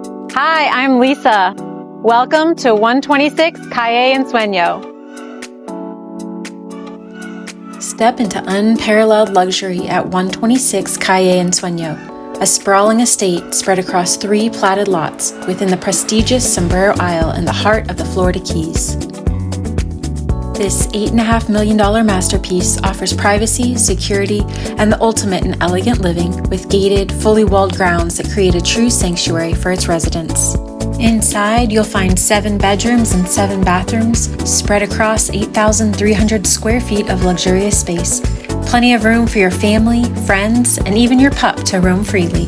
Hi, I'm Lisa. Welcome to 126 Calle Ensueno. Step into unparalleled luxury at 126 Calle Ensueno, a sprawling estate spread across 3 platted lots within the prestigious Sombrero Isle in the heart of the Florida Keys. This $8.5 million masterpiece offers privacy, security, and the ultimate in elegant living with gated, fully walled grounds that create a true sanctuary for its residents. Inside, you'll find 7 bedrooms and 7 bathrooms spread across 8,300 square feet of luxurious space. Plenty of room for your family, friends, and even your pup to roam freely.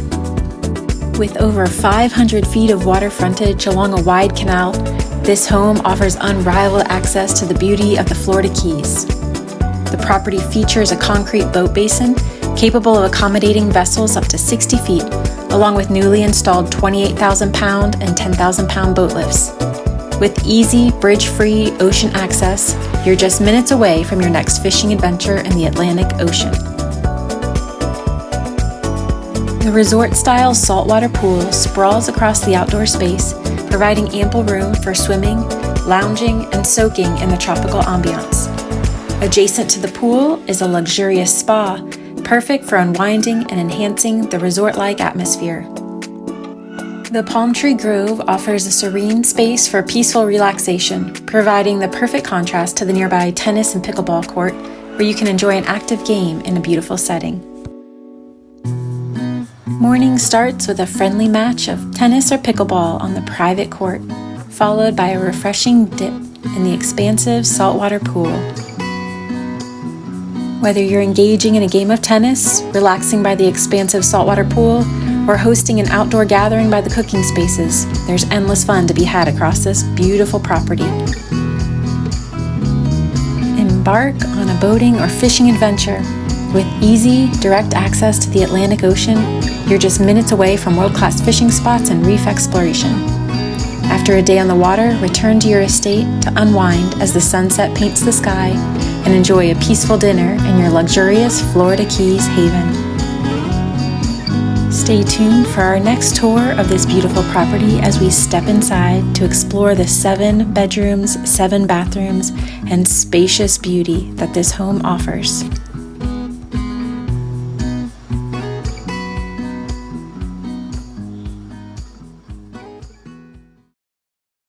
With over 500 feet of water frontage along a wide canal, this home offers unrivaled access to the beauty of the Florida Keys. The property features a concrete boat basin capable of accommodating vessels up to 60 feet, along with newly installed 28,000-pound and 10,000-pound boat lifts. With easy, bridge-free ocean access, you're just minutes away from your next fishing adventure in the Atlantic Ocean. The resort-style saltwater pool sprawls across the outdoor space, providing ample room for swimming, lounging, and soaking in the tropical ambiance. Adjacent to the pool is a luxurious spa, perfect for unwinding and enhancing the resort-like atmosphere. The Palm Tree Grove offers a serene space for peaceful relaxation, providing the perfect contrast to the nearby tennis and pickleball court, where you can enjoy an active game in a beautiful setting. Morning starts with a friendly match of tennis or pickleball on the private court, followed by a refreshing dip in the expansive saltwater pool. Whether you're engaging in a game of tennis, relaxing by the expansive saltwater pool, or hosting an outdoor gathering by the cooking spaces, there's endless fun to be had across this beautiful property. Embark on a boating or fishing adventure. With easy, direct access to the Atlantic Ocean, you're just minutes away from world-class fishing spots and reef exploration. After a day on the water, return to your estate to unwind as the sunset paints the sky and enjoy a peaceful dinner in your luxurious Florida Keys haven. Stay tuned for our next tour of this beautiful property as we step inside to explore the 7 bedrooms, 7 bathrooms, and spacious beauty that this home offers.